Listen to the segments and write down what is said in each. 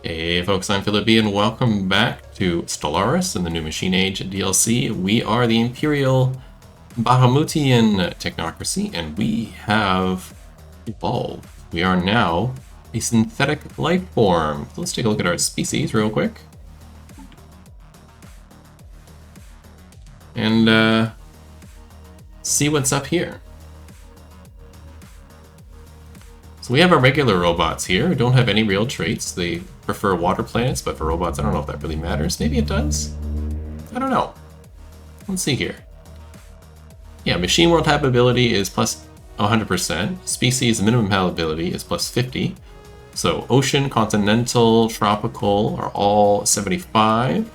Hey folks, I'm Philip B, and welcome back to Stellaris and the New Machine Age DLC. We are the Imperial Bahamutian Technocracy, and we have evolved. We are now a synthetic life form. So let's take a look at our species real quick. And see what's up here. So we have our regular robots here who don't have any real traits. They prefer water planets, but for robots, I don't know if that really matters. Maybe it does? I don't know. Let's see here. Yeah, machine world habitability is plus 100%. Species minimum habitability is plus 50. So ocean, continental, tropical are all 75.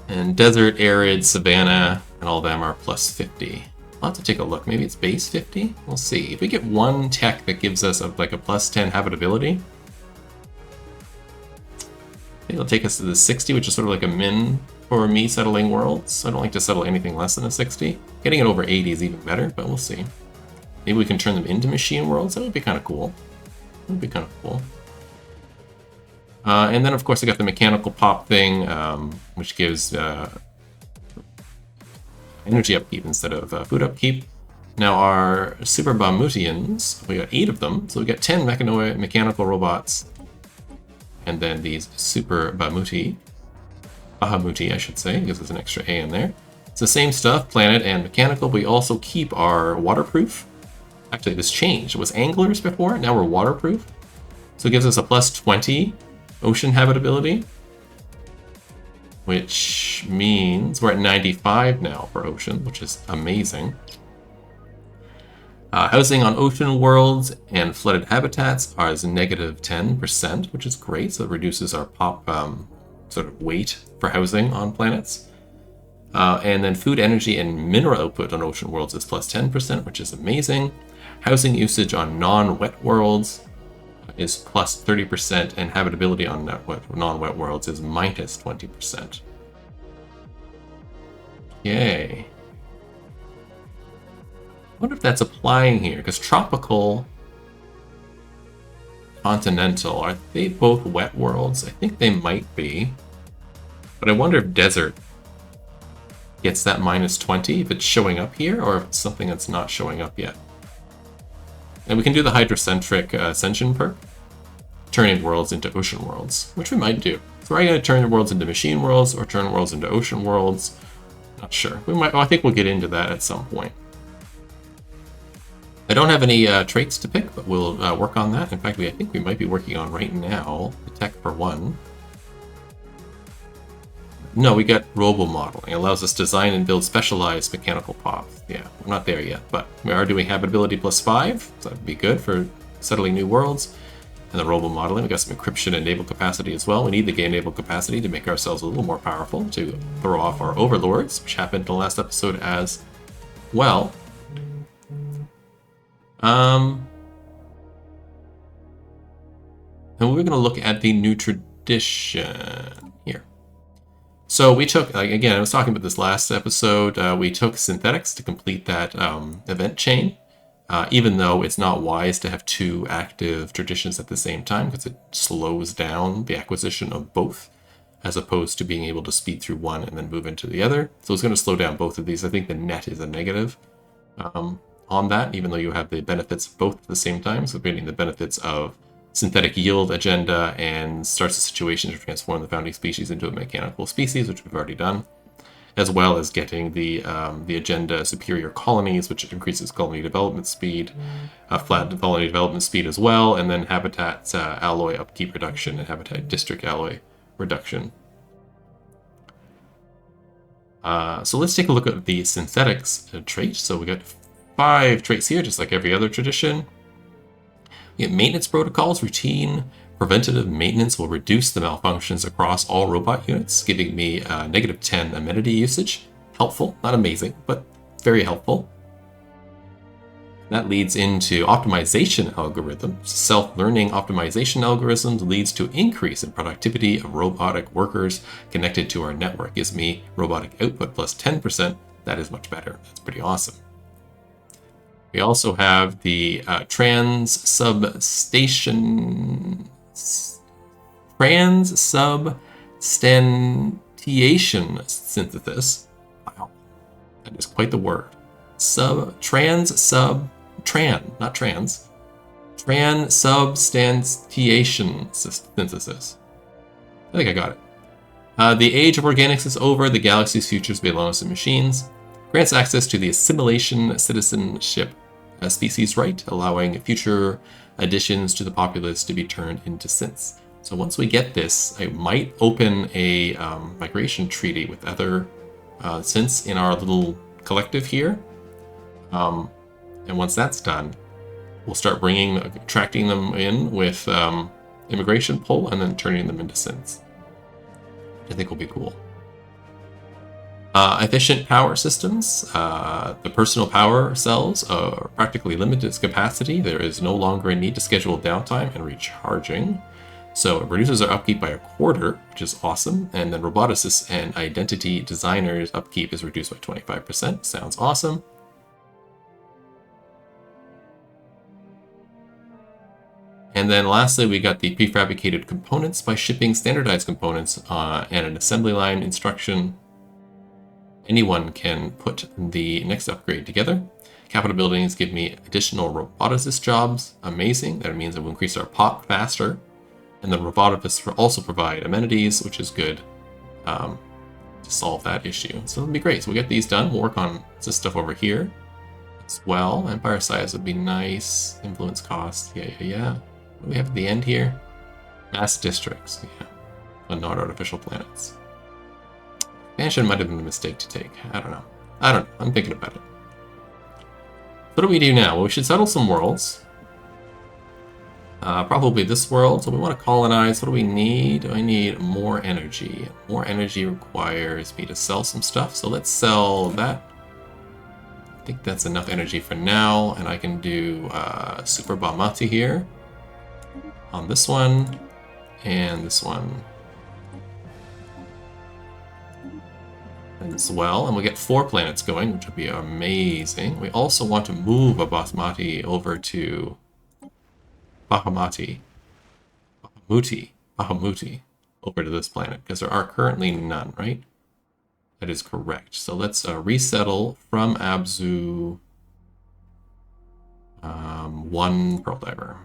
And desert, arid, savanna, and all of them are plus 50. I'll have to take a look. Maybe it's base 50? We'll see. If we get one tech that gives us like a plus 10 habitability, I think it'll take us to the 60, which is sort of like a min for me settling worlds. I don't like to settle anything less than a 60. Getting it over 80 is even better, but we'll see. Maybe we can turn them into machine worlds. That would be kind of cool. That would be kind of cool. And then, of course, I got the mechanical pop thing, which gives energy upkeep instead of food upkeep. Now our super Bahamutians, we got 8 of them, so we got 10 mechanical robots, and then these super Bahamuti, I should say, gives us an extra A in there. It's the same stuff, planet and mechanical. We also keep our waterproof. Actually, this changed. It was anglers before, now we're waterproof. So it gives us a plus 20 ocean habitability, which means we're at 95 now for ocean, which is amazing. Housing on ocean worlds and flooded habitats is negative 10%, which is great. So it reduces our pop sort of weight for housing on planets. And then food, energy, and mineral output on ocean worlds is plus 10%, which is amazing. Housing usage on non-wet worlds is plus 30%, and habitability on non-wet worlds is minus 20%. Yay. I wonder if that's applying here, because tropical, continental, are they both wet worlds? I think they might be. But I wonder if desert gets that minus 20, if it's showing up here, or if it's something that's not showing up yet. And we can do the hydrocentric ascension perk, turning worlds into ocean worlds, which we might do. So we're going to turn the worlds into machine worlds, or turn worlds into ocean worlds. Not sure. We might. Well, I think we'll get into that at some point. I don't have any traits to pick, but we'll work on that. In fact, I think we might be working on right now the tech for one. No, we got robo modeling. It allows us to design and build specialized mechanical pops. Yeah, we're not there yet, but we are doing habitability plus 5, so that'd be good for settling new worlds. And the robo modeling, we got some encryption and naval capacity as well. We need the game naval capacity to make ourselves a little more powerful to throw off our overlords, which happened in the last episode as well. And we're going to look at the new tradition here. So we took, again, I was talking about this last episode, we took synthetics to complete that event chain. Even though it's not wise to have 2 active traditions at the same time, because it slows down the acquisition of both, as opposed to being able to speed through one and then move into the other. So it's going to slow down both of these. I think the net is a negative on that, even though you have the benefits of both at the same time. So getting the benefits of synthetic yield agenda and starts a situation to transform the founding species into a mechanical species, which we've already done, as well as getting the agenda superior colonies, which increases colony development speed, flat colony development speed as well, and then habitat alloy upkeep reduction and habitat district alloy reduction. So let's take a look at the synthetics trait. So we got 5 traits here, just like every other tradition. We get maintenance protocols, routine. Preventative maintenance will reduce the malfunctions across all robot units, giving me negative 10 amenity usage. Helpful, not amazing, but very helpful. That leads into optimization algorithms. Self-learning optimization algorithms leads to increase in productivity of robotic workers connected to our network. Gives me robotic output plus 10%. That is much better. That's pretty awesome. We also have the transubstantiation synthesis. Wow, that is quite the word. Not trans. Transubstantiation synthesis. I think I got it. The age of organics is over. The galaxy's future is belongs to machines. Grants access to the assimilation citizenship species right, allowing future additions to the populace to be turned into synths. So once we get this, I might open a migration treaty with other synths in our little collective here. And once that's done, we'll start attracting them in with immigration pull and then turning them into synths. I think will be cool. Efficient power systems. The personal power cells are practically limited its capacity. There is no longer a need to schedule downtime and recharging. So it reduces our upkeep by 1/4, which is awesome. And then roboticists and identity designers upkeep is reduced by 25%. Sounds awesome. And then lastly, we got the prefabricated components by shipping standardized components and an assembly line instruction. Anyone can put the next upgrade together. Capital buildings give me additional roboticist jobs. Amazing. That means it will increase our pop faster. And the roboticists also provide amenities, which is good to solve that issue. So it'll be great. So we'll get these done. We'll work on this stuff over here as well. Empire size would be nice. Influence cost. Yeah. What do we have at the end here? Mass districts. Yeah. But not artificial planets. Expansion might have been a mistake to take. I don't know. I'm thinking about it. What do we do now? Well, we should settle some worlds. Probably this world. So we want to colonize. What do we need? I need more energy. More energy requires me to sell some stuff. So let's sell that. I think that's enough energy for now. And I can do Super Bahamati here. On this one. And this one. As well, and we'll get 4 planets going, which would be amazing. We also want to move a Bahamati over to Bahamuti, over to this planet, because there are currently none, right? That is correct. So let's resettle from Abzu 1 Pearl Diver.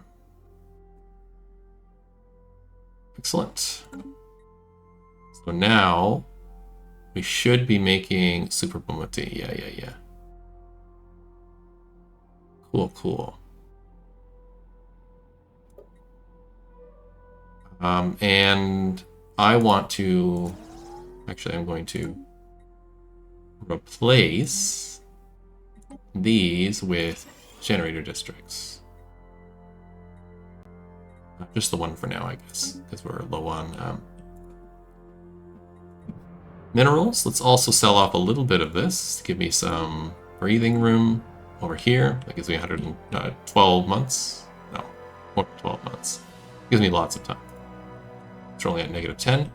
Excellent. So now we should be making Super Bahamути. Yeah. Cool. And I want to... Actually, I'm going to replace these with generator districts. Just the one for now, I guess, because we're low on... minerals. Let's also sell off a little bit of this to give me some breathing room over here. That gives me 112 months. No, more than 12 months. Gives me lots of time. It's only at -10.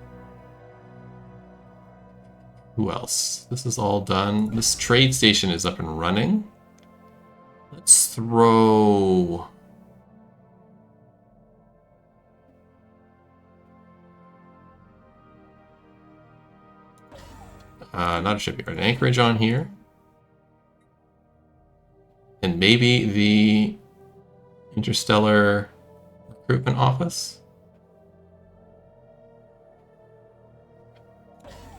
Who else? This is all done. This trade station is up and running. Let's throw... not a shipyard, an anchorage on here. And maybe the interstellar recruitment office.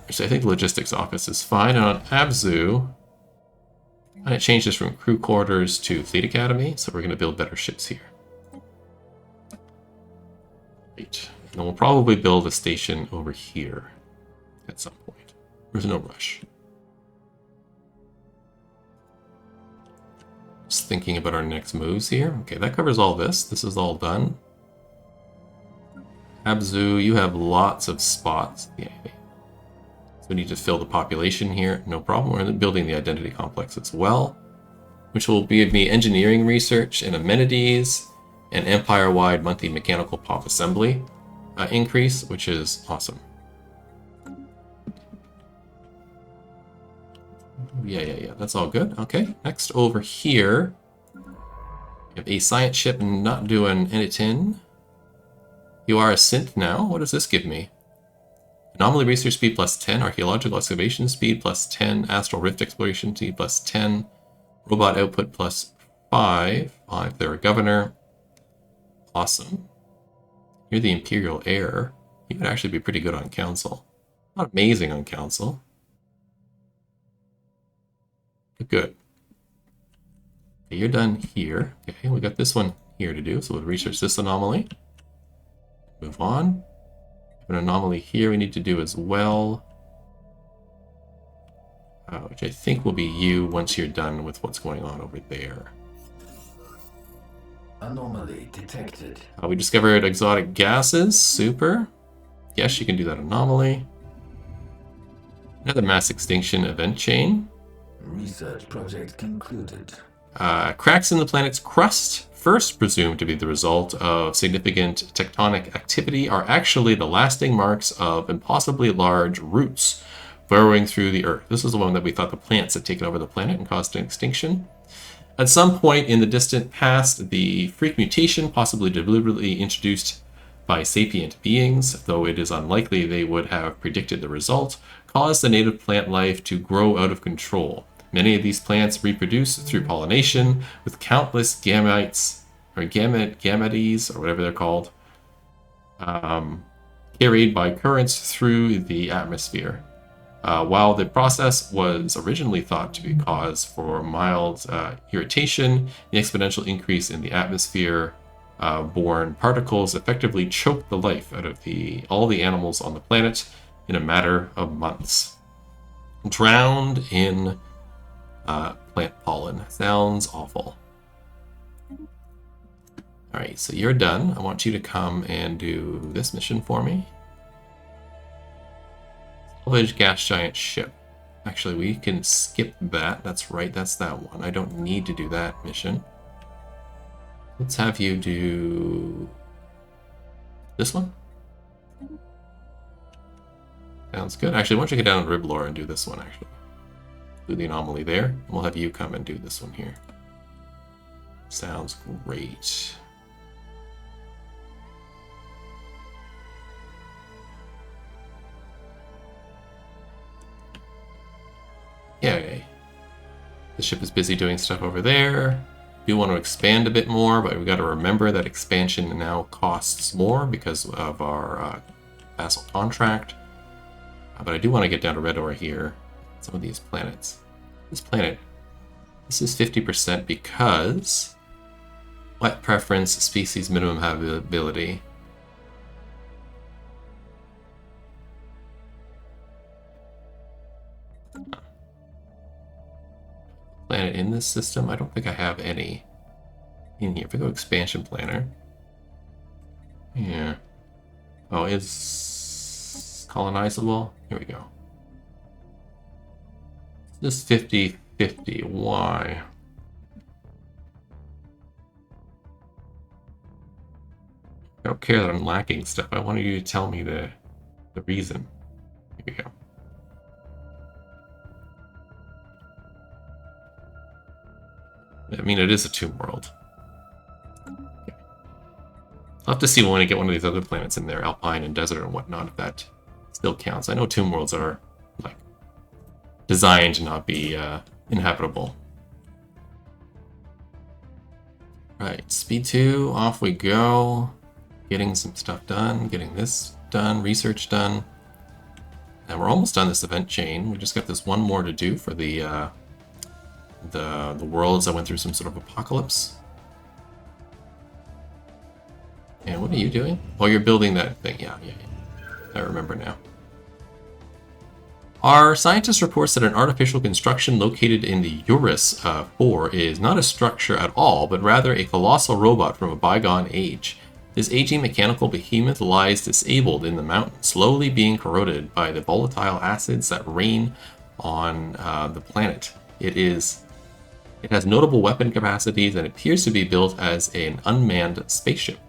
Actually, I think the logistics office is fine. And on Abzu, I'm going to change this from crew quarters to fleet academy. So we're going to build better ships here. Right. And we'll probably build a station over here at some point. There's no rush. Just thinking about our next moves here. Okay, that covers all this. This is all done. Abzu, you have lots of spots. Yeah. So we need to fill the population here. No problem. We're building the identity complex as well, which will give me engineering research and amenities and empire-wide monthly mechanical pop assembly increase, which is awesome. Yeah. That's all good. Okay, next over here, We have a science ship not doing anything. You are a synth now. What does this give me? Anomaly research speed plus 10, archaeological excavation speed plus 10, astral rift exploration speed plus 10, robot output plus 5. If they're a governor. Awesome. You're the Imperial heir. You could actually be pretty good on council. Not amazing on council, but good. Okay, you're done here. Okay, we got this one here to do, so we'll research this anomaly. Move on. An anomaly here we need to do as well, which I think will be you once you're done with what's going on over there. Anomaly detected. We discovered exotic gases. Super. Yes, you can do that anomaly. Another mass extinction event chain. Research project concluded. Cracks in the planet's crust, first presumed to be the result of significant tectonic activity, are actually the lasting marks of impossibly large roots burrowing through the Earth. This is the one that we thought the plants had taken over the planet and caused an extinction. At some point in the distant past, the freak mutation, possibly deliberately introduced by sapient beings, though it is unlikely they would have predicted the result, caused the native plant life to grow out of control. Many of these plants reproduce through pollination, with countless gametes, or gametes, or whatever they're called, carried by currents through the atmosphere. While the process was originally thought to be cause for mild irritation, the exponential increase in the atmosphere borne particles effectively choked the life out of all the animals on the planet in a matter of months. Drowned in plant pollen. Sounds awful. Alright, so you're done. I want you to come and do this mission for me. Salvage gas giant ship. Actually, we can skip that. That's right, that's that one. I don't need to do that mission. Let's have you do this one. Sounds good. Actually, why don't you get down to Riblor and do this one, actually. Do the anomaly there, and we'll have you come and do this one here. Sounds great. Yay. The ship is busy doing stuff over there. We want to expand a bit more, but we've got to remember that expansion now costs more because of our vassal contract. But I do want to get down to Redor here. Some of these planets. This planet, this is 50% because wet preference, species minimum habitability. Planet in this system, I don't think I have any in here. If we go expansion planner. Yeah. Oh, is colonizable? Here we go. This 50-50. Why? I don't care that I'm lacking stuff. I wanted you to tell me the reason. Here we go. I mean, it is a tomb world. I'll have to see when I get one of these other planets in there, Alpine and Desert and whatnot, if that still counts. I know tomb worlds are like designed to not be inhabitable. Right, speed 2, off we go. Getting some stuff done, getting this done, research done. And we're almost done this event chain. We just got this one more to do for the worlds that went through some sort of apocalypse. And what are you doing? Oh, you're building that thing. Yeah. I remember now. Our scientist reports that an artificial construction located in the Eurus 4 is not a structure at all, but rather a colossal robot from a bygone age. This aging mechanical behemoth lies disabled in the mountain, slowly being corroded by the volatile acids that rain on the planet. It has notable weapon capacities and appears to be built as an unmanned spaceship.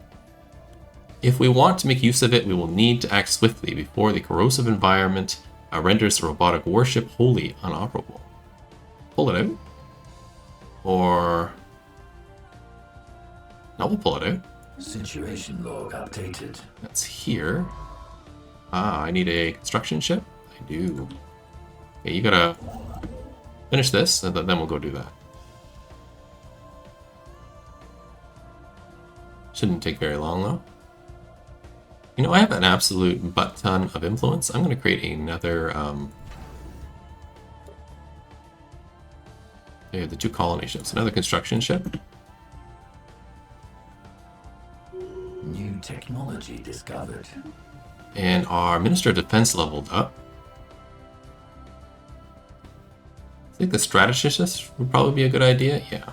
If we want to make use of it, we will need to act swiftly before the corrosive environment renders the robotic warship wholly inoperable. Pull it out? Or... Now we'll pull it out. Situation log updated. That's here. Ah, I need a construction ship? I do. Okay, you gotta finish this, and then we'll go do that. Shouldn't take very long, though. You know, I have an absolute butt ton of influence. I'm going to create another... yeah, the 2 colony ships. Another construction ship. New technology discovered. And our Minister of Defense leveled up. I think the strategist would probably be a good idea. Yeah.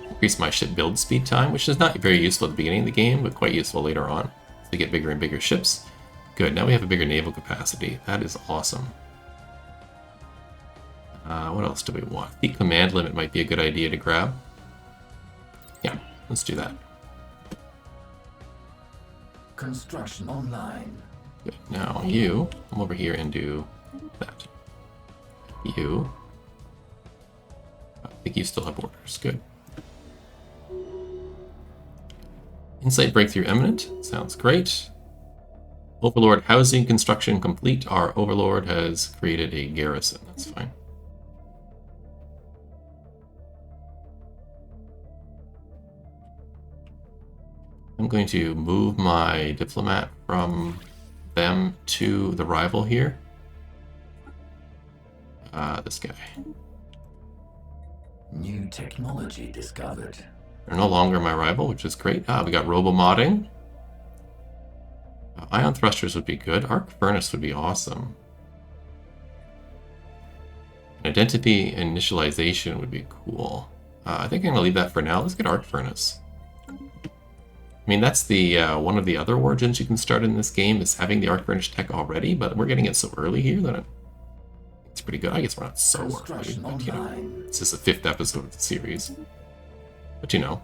Increase my ship build speed time, which is not very useful at the beginning of the game, but quite useful later on. To get bigger and bigger ships. Good, now we have a bigger naval capacity. That is awesome. What else do we want? Fleet command limit might be a good idea to grab. Yeah, let's do that. Construction online. Good, now you, come over here and do that. You. I think you still have orders, good. Insight breakthrough imminent. Sounds great. Overlord housing construction complete. Our Overlord has created a garrison. That's fine. I'm going to move my diplomat from them to the rival here. This guy. New technology discovered. They're no longer my rival, which is great. We got robo-modding. Ion thrusters would be good. Arc furnace would be awesome. Identity initialization would be cool. I think I'm gonna leave that for now. Let's get arc furnace. I mean, that's the one of the other origins you can start in this game is having the arc furnace tech already, but we're getting it so early here that it's pretty good. I guess we're not so early, but you know, this is the 5th episode of the series. But you know,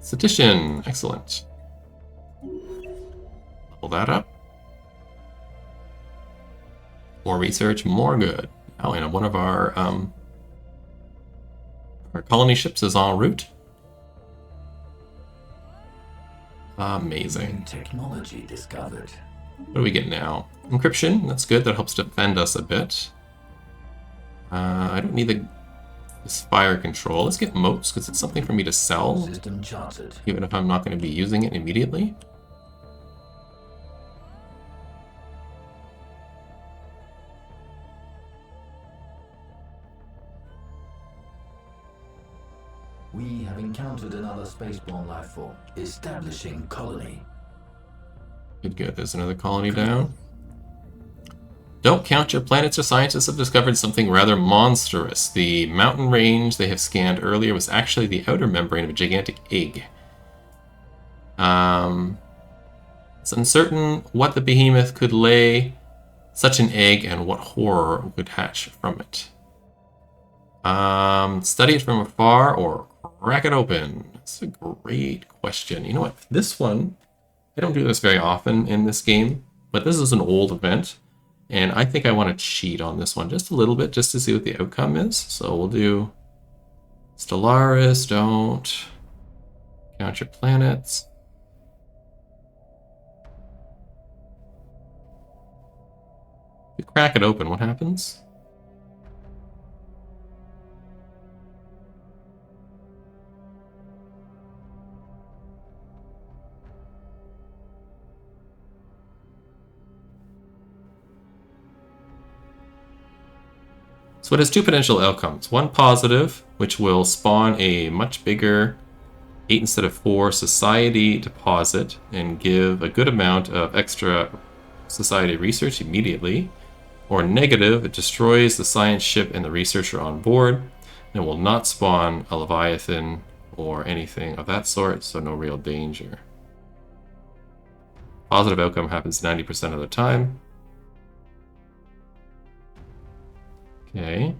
sedition, excellent. Level that up. More research, more good. Now, and one of our colony ships is en route. Amazing. New technology discovered. What do we get now? Encryption, that's good. That helps defend us a bit. I don't need this fire control. Let's get moats, because it's something for me to sell. System charted. Even if I'm not going to be using it immediately. We have encountered another spaceborne life form. Establishing colony. Good. There's another colony down. Don't count your planets, or scientists have discovered something rather monstrous. The mountain range they have scanned earlier was actually the outer membrane of a gigantic egg. It's uncertain what the behemoth could lay such an egg and what horror would hatch from it. Study it from afar or crack it open. That's a great question. You know what? This one, I don't do this very often in this game, but this is an old event. And I think I want to cheat on this one just a little bit, just to see what the outcome is. So we'll do Stellaris, don't count your planets. If you crack it open, what happens? So it has 2 potential outcomes. One positive, which will spawn a much bigger 8 instead of 4 society deposit and give a good amount of extra society research immediately. Or negative, it destroys the science ship and the researcher on board and will not spawn a Leviathan or anything of that sort, so no real danger. Positive outcome happens 90% of the time. Okay.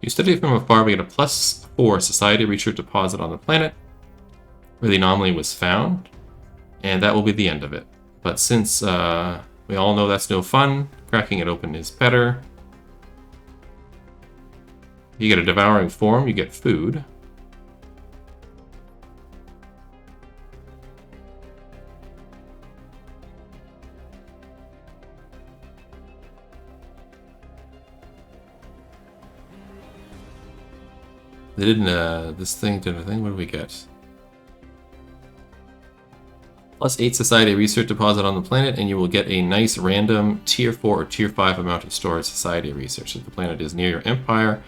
You study it from afar, we get a +4 society research deposit on the planet. where the anomaly was found, and that will be the end of it. But since we all know that's no fun, cracking it open is better. You get a devouring form, you get food. They didn't, this thing did a thing, what do we get? +8 society research deposit on the planet, and you will get a nice random tier 4 or tier 5 amount of storage society research if the planet is near your empire,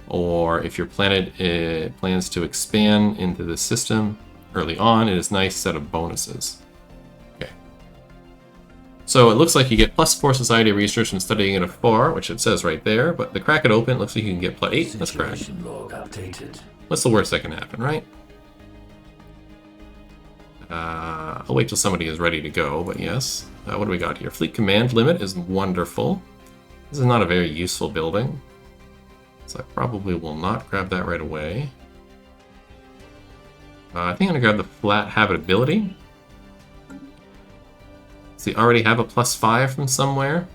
or if your planet plans to expand into the system early on. It is a nice set of bonuses. Okay. So it looks like you get +4 society research from studying it afar, which it says right there, but the crack it open, it looks like you can get +8. Let's crack. Log updated. What's the worst that can happen, right? I'll wait till somebody is ready to go, but yes. What do we got here? Fleet command limit is wonderful. This is not a very useful building, so I probably will not grab that right away. I think I'm going to grab the flat habitability. So you already have a +5 from somewhere.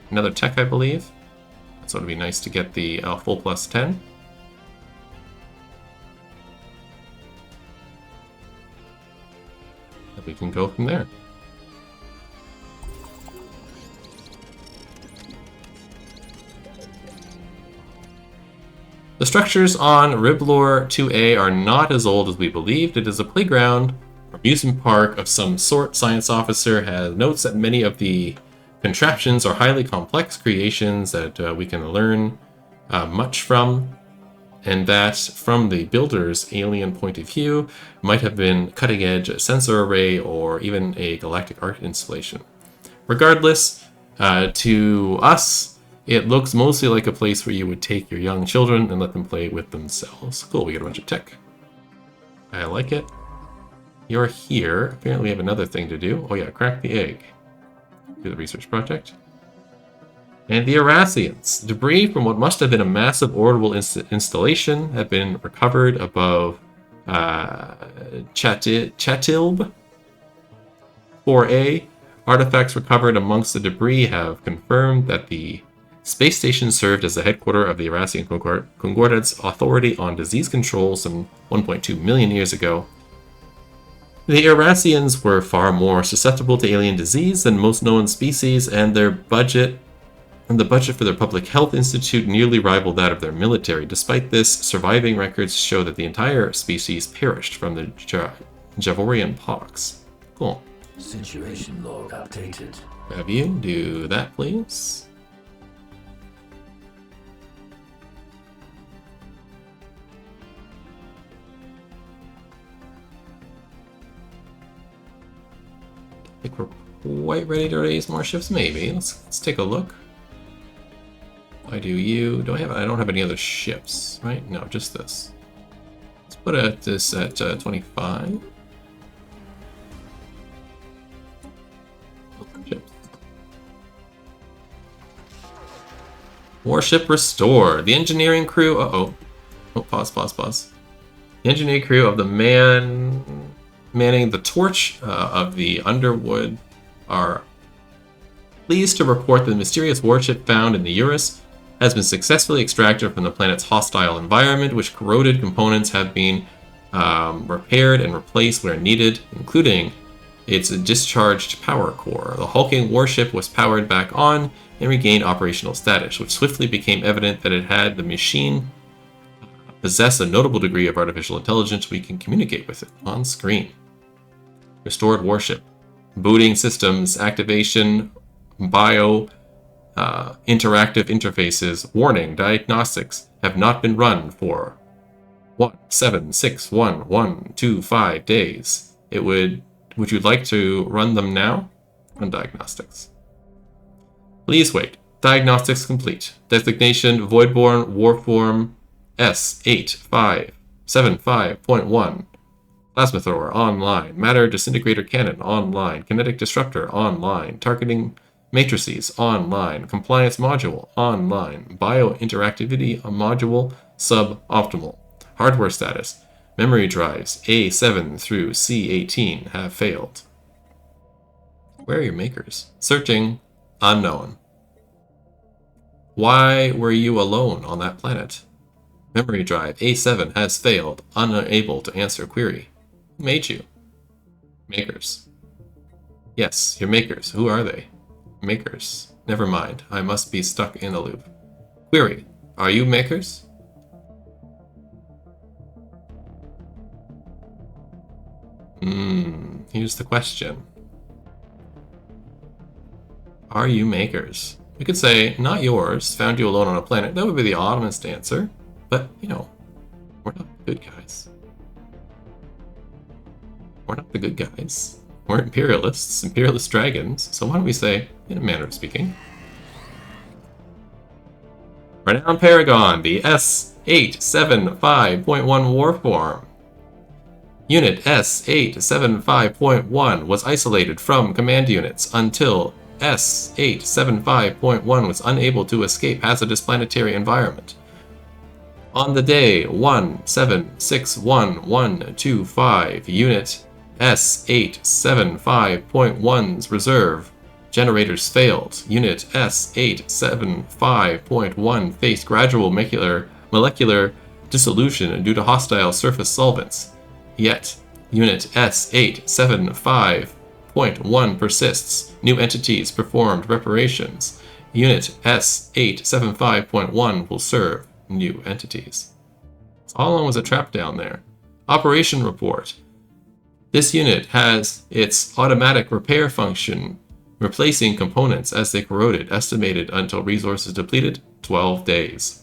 Another tech, I believe. So it'd be nice to get the full +10. We can go from there. The structures on Riblor 2A are not as old as we believed. It is a playground or amusement park of some sort. Science officer has notes that many of the contraptions are highly complex creations that we can learn much from, and that from the builder's alien point of view might have been cutting-edge sensor array or even a galactic art installation. Regardless, to us, it looks mostly like a place where you would take your young children and let them play with themselves. Cool, we get a bunch of tech. I like it. You're here. Apparently we have another thing to do. Oh yeah, crack the egg. Do the research project. And the Arrasians. Debris from what must have been a massive orbital installation have been recovered above Chatilb 4A. Artifacts recovered amongst the debris have confirmed that the space station served as the headquarters of the Arrasian Concordat's authority on disease control some 1.2 million years ago. The Arrasians were far more susceptible to alien disease than most known species, and the budget for their public health institute nearly rivaled that of their military. Despite this, surviving records show that the entire species perished from the Javorian pox. Cool. Situation log updated. Have you do that, please? I think we're quite ready to raise more ships, maybe. Let's take a look. I do you. I don't have any other ships, right? No, just this. Let's put this at 25. Ships. Warship restored. The engineering crew. Oh, pause. The engineering crew of the manning the torch of the Underwood are pleased to report that the mysterious warship found in the Eurus has been successfully extracted from the planet's hostile environment, which corroded components have been repaired and replaced where needed, including its discharged power core. The hulking warship was powered back on and regained operational status, which swiftly became evident that it had the machine possess a notable degree of artificial intelligence. We can communicate with it on screen. Restored warship. Booting systems, activation, interactive interfaces. Warning, diagnostics have not been run for 1761125 days. Would you like to run them now? Run diagnostics. Please wait. Diagnostics complete. Designation Voidborn Warform S875.1. Plasma thrower online. Matter disintegrator cannon online. Kinetic disruptor online. Targeting matrices online. Compliance module online. Biointeractivity module suboptimal. Hardware status. Memory drives A7 through C18 have failed. Where are your makers? Searching. Unknown. Why were you alone on that planet? Memory drive A7 has failed. Unable to answer query. Who made you? Makers. Yes, your makers. Who are they? Makers. Never mind. I must be stuck in a loop. Query. Are you makers? Here's the question. Are you makers? We could say, not yours, found you alone on a planet. That would be the honest answer. But, you know, we're not the good guys. We're not the good guys. We're imperialists, imperialist dragons. So why don't we say, in a manner of speaking, Renowned Paragon, the S875.1 warform. Unit S875.1 was isolated from command units until S875.1 was unable to escape hazardous planetary environment. On the day 1761125, Unit S875.1's reserve generators failed. Unit S875.1 faced gradual molecular dissolution due to hostile surface solvents. Yet, Unit S875.1 persists. New entities performed reparations. Unit S875.1 will serve new entities. So how long was a trap down there? Operation report. This unit has its automatic repair function replacing components as they corroded, estimated until resources depleted, 12 days.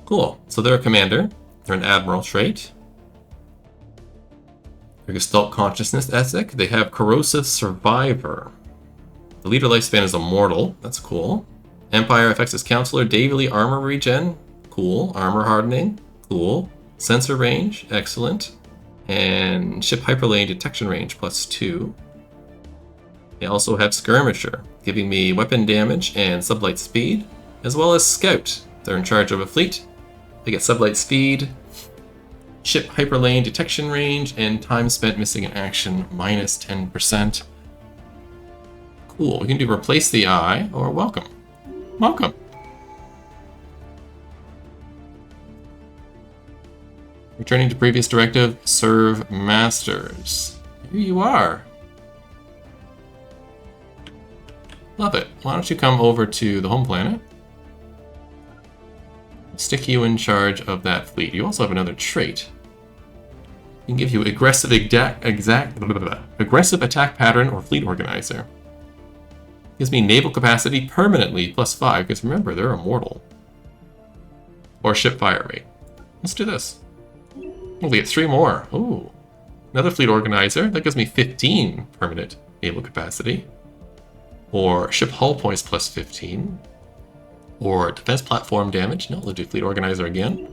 Cool. So they're a commander. They're an admiral trait. Their Gestalt consciousness ethic. They have corrosive survivor. The leader lifespan is immortal. That's cool. Empire affects its counselor. Daily armor regen. Cool. Armor hardening. Cool. Sensor range. Excellent. And ship hyperlane detection range +2. They also have skirmisher, giving me weapon damage and sublight speed, as well as scout. They're in charge of a fleet. They get sublight speed, ship hyperlane detection range, and time spent missing in action -10%. Cool. We can do replace the eye or welcome. Welcome. Returning to previous directive, serve masters. Here you are. Love it. Why don't you come over to the home planet? Stick you in charge of that fleet. You also have another trait. We can give you aggressive attack pattern or fleet organizer. Gives me naval capacity permanently +5, because remember, they're immortal. Or ship fire rate. Let's do this. Oh, we get 3 more. Ooh. Another fleet organizer. That gives me 15 permanent naval capacity. Or ship hull points +15. Or defense platform damage. No, we'll do fleet organizer again.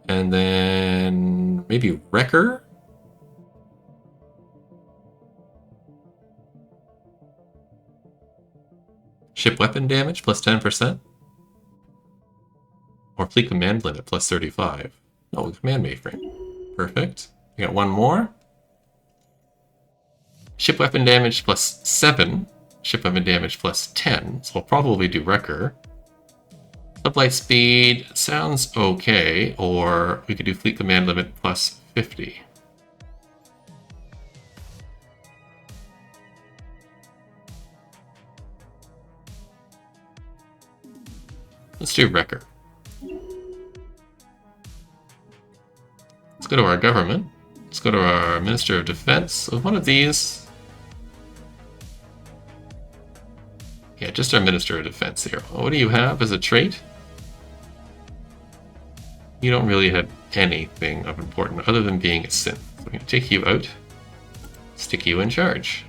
And then maybe wrecker. Ship weapon damage +10%. Or fleet command limit +35. No, command mainframe. Perfect. We got one more. Ship weapon damage +7. Ship weapon damage +10, so we'll probably do wrecker. Sublight speed sounds okay, or we could do fleet command limit +50. Let's do wrecker. Let's go to our government. Let's go to our Minister of Defense. Of one of these. Yeah, just our Minister of Defense here. What do you have as a trait? You don't really have anything of importance other than being a synth. So we're going to take you out, stick you in charge.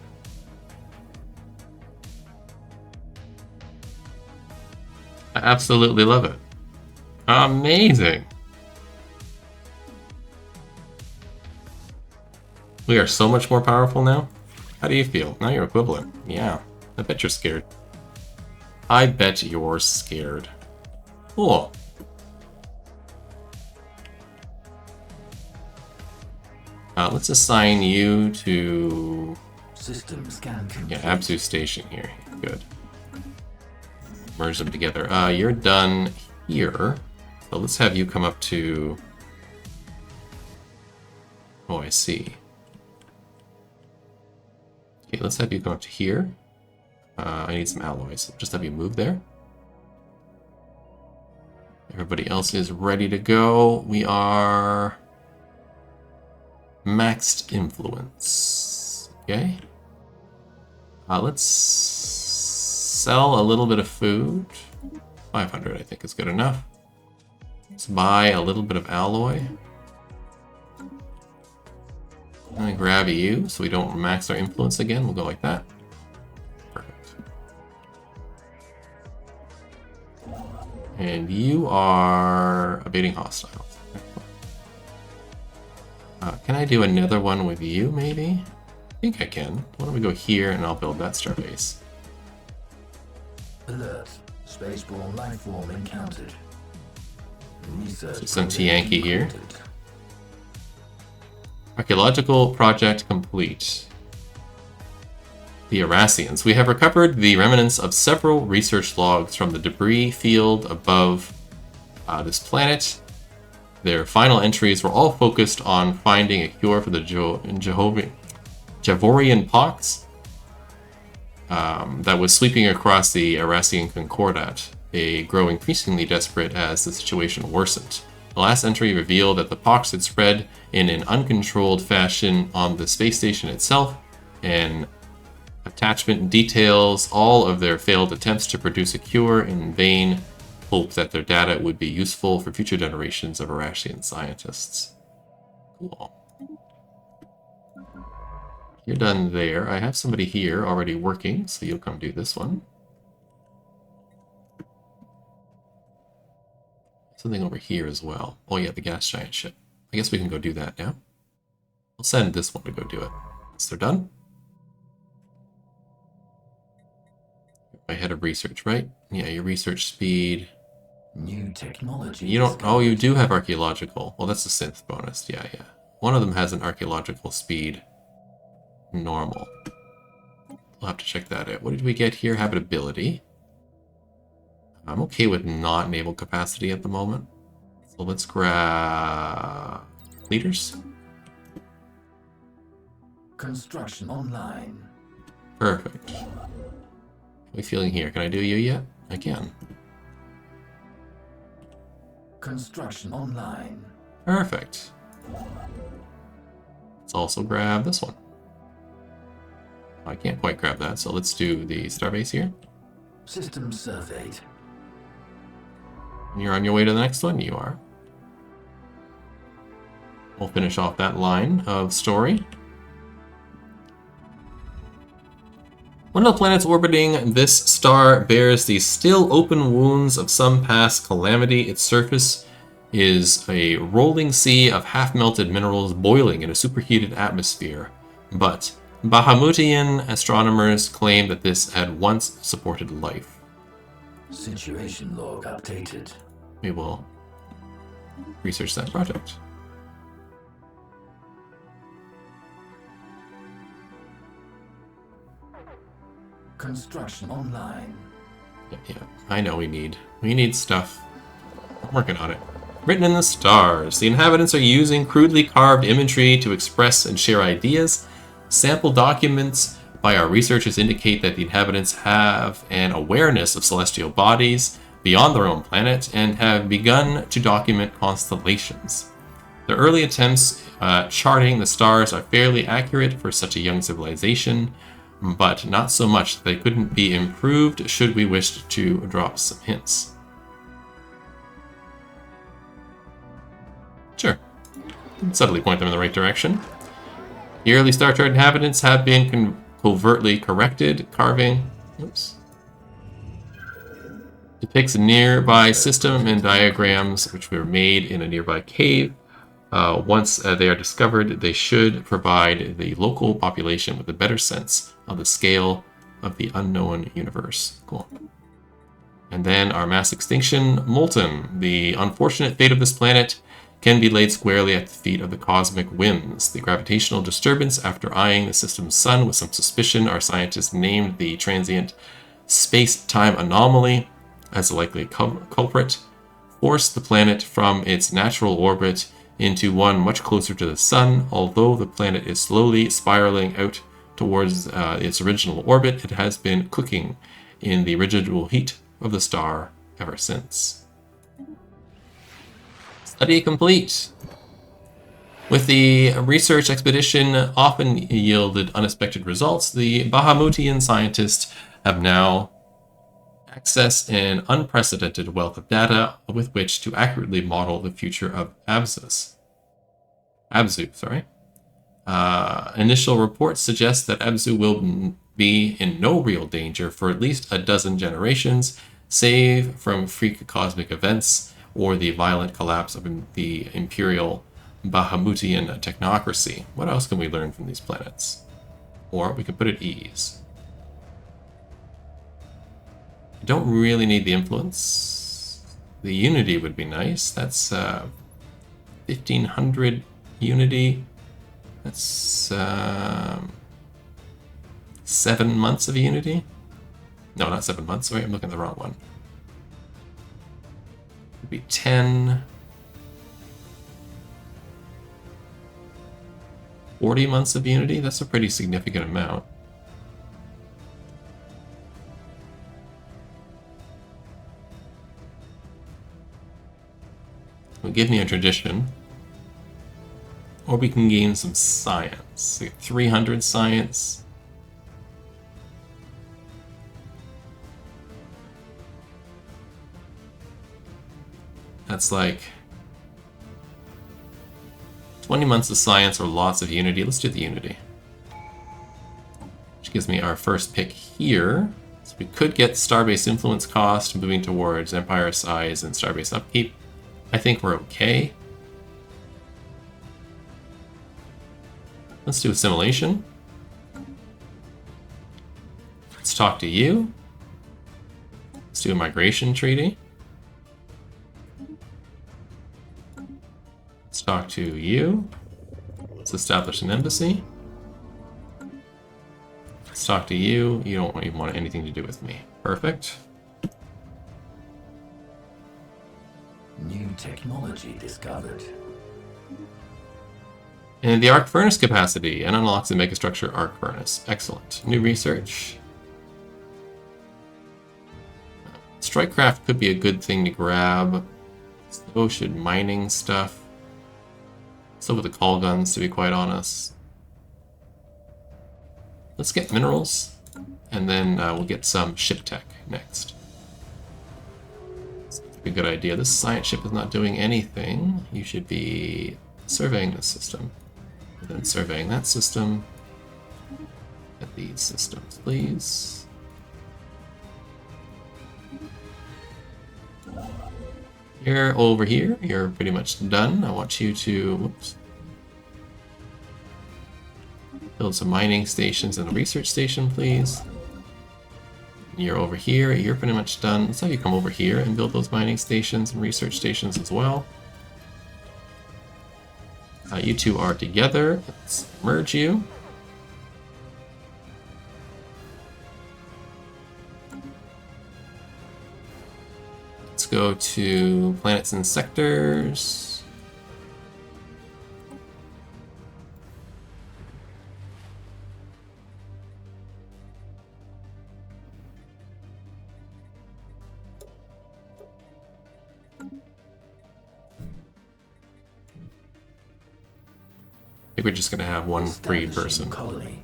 I absolutely love it. Amazing! We are so much more powerful now. How do you feel? Now you're equivalent. Yeah. I bet you're scared. I bet you're scared. Cool. Let's assign you to... System scan complete. Yeah, Absu Station here. Good. Merge them together. You're done here. So let's have you come up to... Oh, I see. Okay, let's have you come up to here. I need some alloys. Just have you move there. Everybody else is ready to go. We are... maxed influence. Okay. Let's sell a little bit of food. 500, I think, is good enough. Let's buy a little bit of alloy. Let me grab you so we don't max our influence again. We'll go like that. Perfect. And you are abating hostiles. Can I do another one with you, maybe? I think I can. Why don't we go here and I'll build that starbase. Alert. Spaceborne life form encountered. Research. So some T-Yankee here. completed. Archaeological project complete. The Arassians. We have recovered the remnants of several research logs from the debris field above this planet. Their final entries were all focused on finding a cure for the Javorian pox that was sweeping across the Arassian Concordat. They grow increasingly desperate as the situation worsened. The last entry revealed that the pox had spread in an uncontrolled fashion on the space station itself, and attachment details all of their failed attempts to produce a cure in vain hope that their data would be useful for future generations of Arassian scientists. Cool. You're done there. I have somebody here already working, so you'll come do this one. Something over here as well. Oh yeah, the gas giant ship. I guess we can go do that now. I'll send this one to go do it. Once they're done. My head of research, right? Yeah, your research speed. New technology. You don't... Oh, you do have archaeological. Well, that's a synth bonus. Yeah, yeah. One of them has an archaeological speed. Normal. We'll have to check that out. What did we get here? Habitability. I'm okay with not naval capacity at the moment. So let's grab... leaders. Construction online. Perfect. How are we feeling here? Can I do you yet? I can. Construction online. Perfect. Let's also grab this one. I can't quite grab that, so let's do the starbase here. System surveyed. And you're on your way to the next one? You are. We'll finish off that line of story. One of the planets orbiting this star bears the still open wounds of some past calamity. Its surface is a rolling sea of half-melted minerals boiling in a superheated atmosphere. But Bahamutian astronomers claim that this had once supported life. Situation log updated. We will research that project. Construction online. Yeah, I know we need stuff. I'm working on it. Written in the stars, the inhabitants are using crudely carved imagery to express and share ideas. Sample documents by our researchers indicate that the inhabitants have an awareness of celestial bodies beyond their own planet and have begun to document constellations. The early attempts charting the stars are fairly accurate for such a young civilization, but not so much that they couldn't be improved should we wish to drop some hints. Sure. Subtly point them in the right direction. The early Star Trek inhabitants have been covertly corrected. Carving depicts a nearby system and diagrams which were made in a nearby cave. Once they are discovered, they should provide the local population with a better sense of the scale of the unknown universe. Cool. And then our mass extinction, Molten. The unfortunate fate of this planet can be laid squarely at the feet of the cosmic whims. The gravitational disturbance, after eyeing the system's sun with some suspicion, our scientists named the transient space-time anomaly as a likely culprit, forced the planet from its natural orbit into one much closer to the sun. Although the planet is slowly spiraling out towards its original orbit, it has been cooking in the residual heat of the star ever since. Study complete. With the research expedition often yielded unexpected results, the Bahamutian scientists have now accessed an unprecedented wealth of data with which to accurately model the future of Abzu. Initial reports suggest that Abzu will be in no real danger for at least a dozen generations, save from freak cosmic events or the violent collapse of the Imperial Bahamutian technocracy. What else can we learn from these planets? Or we could put it ease. I don't really need the influence. The unity would be nice. That's 1500 unity. That's 7 months of unity. No, not 7 months. Sorry, I'm looking at the wrong one. It'd be 10. 40 months of unity. That's a pretty significant amount. It'll give me a tradition. Or we can gain some science. Like 300 science. That's like 20 months of science or lots of unity. Let's do the unity. Which gives me our first pick here. So we could get starbase influence cost moving towards empire size and starbase upkeep. I think we're okay. Let's do assimilation. Let's talk to you. Let's do a migration treaty. Let's talk to you. Let's establish an embassy. Let's talk to you. You don't even want anything to do with me. Perfect. New technology discovered. And the arc furnace capacity, and unlocks the megastructure arc furnace. Excellent. New research. Strikecraft could be a good thing to grab. So should mining stuff. So with the call guns, to be quite honest. Let's get minerals, and then we'll get some ship tech next. That's a good idea. This science ship is not doing anything. You should be surveying this system. And then surveying that system. Get these systems, please. You're over here. You're pretty much done. I want you to build some mining stations and a research station, please. You're over here. You're pretty much done. Let's have you come over here and build those mining stations and research stations as well. You two are together. Let's merge you. Let's go to planets and sectors. I think we're just going to have one free person. Colony.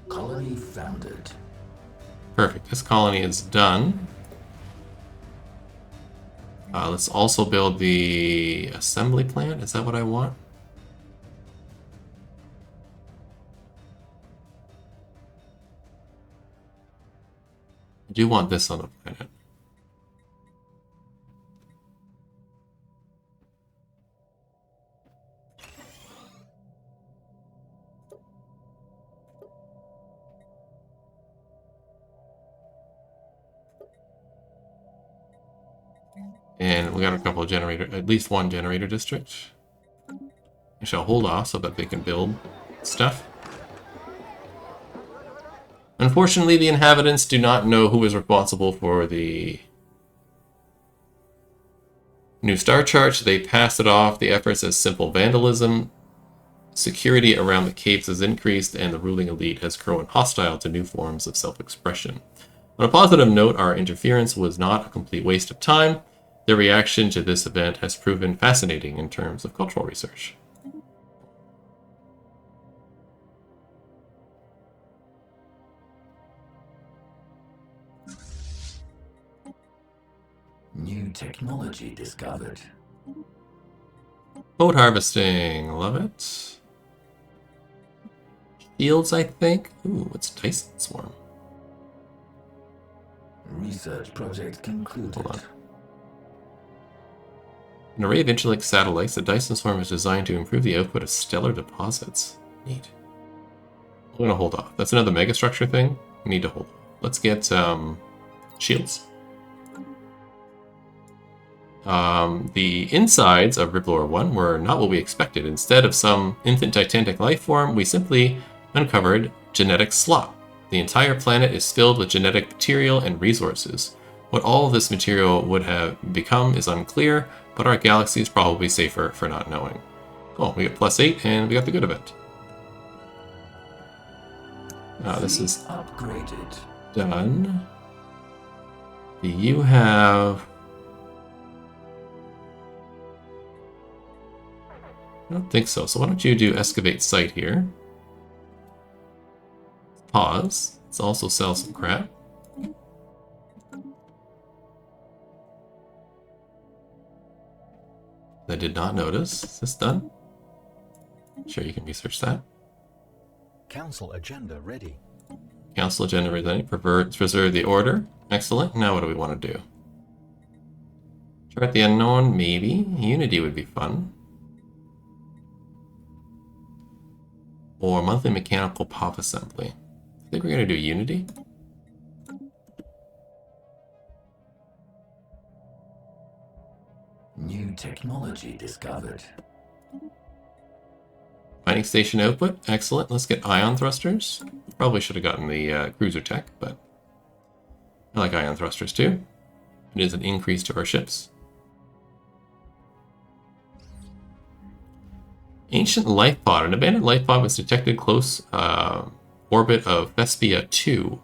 Colony founded. Perfect. This colony is done. Let's also build the assembly plant. Is that what I want? I do want this on the planet. And we got a couple of generator, at least one generator district. I shall hold off so that they can build stuff. Unfortunately, the inhabitants do not know who is responsible for the new star chart. They pass it off the efforts as simple vandalism. Security around the caves has increased, and the ruling elite has grown hostile to new forms of self-expression. On a positive note, our interference was not a complete waste of time. Their reaction to this event has proven fascinating in terms of cultural research. New technology discovered. Boat harvesting, love it. Fields, I think. Ooh, what's Dyson Swarm? Research project concluded. Hold on. An array of Intralink satellites, the Dyson Swarm is designed to improve the output of stellar deposits. Neat. I'm going to hold off. That's another megastructure thing. We need to hold off. Let's get shields. The insides of Riplor 1 were not what we expected. Instead of some infant titanic life form, we simply uncovered genetic slop. The entire planet is filled with genetic material and resources. What all of this material would have become is unclear, but our galaxy is probably safer for not knowing. Cool, we got +8 and we got the good event. This is upgraded. Done. Do you have... I don't think so. So why don't you do excavate site here? Pause. Let's also sell some crap. I did not notice. Is this done? Sure, you can research that. Council agenda ready. Council agenda ready. Preserve the order. Excellent. Now what do we want to do? Chart the unknown, maybe. Unity would be fun. Or monthly mechanical pop assembly. I think we're going to do Unity. New technology discovered. Mining station output. Excellent. Let's get ion thrusters. Probably should have gotten the cruiser tech, but I like ion thrusters too. It is an increase to our ships. Ancient life pod. An abandoned life pod was detected close orbit of Thespia 2.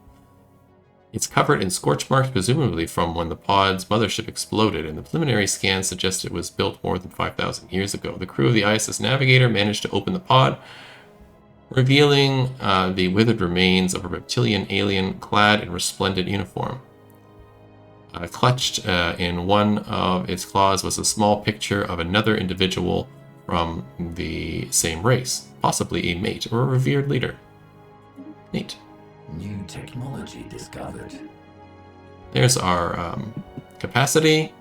It's covered in scorch marks, presumably from when the pod's mothership exploded, and the preliminary scans suggest it was built more than 5,000 years ago. The crew of the ISS Navigator managed to open the pod, revealing the withered remains of a reptilian alien clad in resplendent uniform. Clutched in one of its claws was a small picture of another individual from the same race, possibly a mate or a revered leader. Neat. New technology discovered. There's our capacity.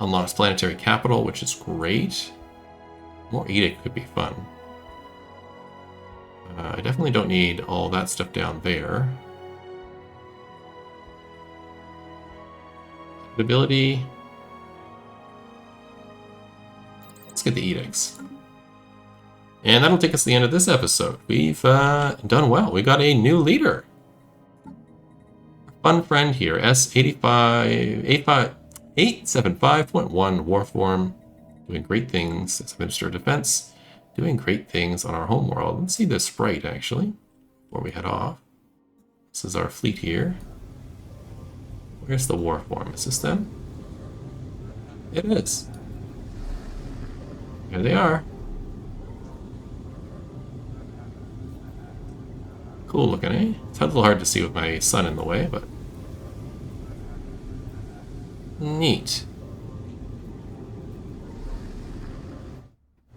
Unlocks planetary capital, which is great. More edict could be fun. I definitely don't need all that stuff down there. Ability. Let's get the edicts. And that'll take us to the end of this episode. We've done well. We got a new leader. Fun friend here, S875.1 Warform, doing great things as Minister of Defense, doing great things on our homeworld. Let's see the sprite, actually, before we head off. This is our fleet here. Where's the Warform? Is this them? It is. Here they are. Cool looking, eh? It's a little hard to see with my sun in the way, but neat.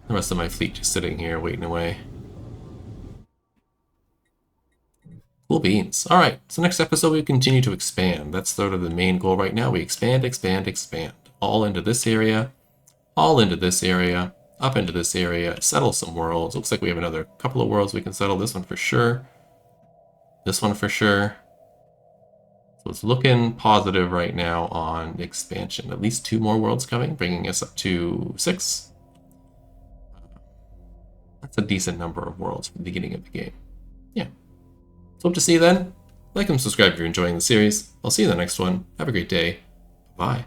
The rest of my fleet just sitting here waiting away. Cool beans. Alright, so next episode we continue to expand. That's sort of the main goal right now. We expand, expand, expand. All into this area, all into this area, up into this area, settle some worlds. Looks like we have another couple of worlds we can settle. This one for sure. This one for sure. So it's looking positive right now on expansion. At least 2 more worlds coming, bringing us up to 6. That's a decent number of worlds for the beginning of the game. Yeah. So hope to see you then. Like and subscribe if you're enjoying the series. I'll see you in the next one. Have a great day. Bye.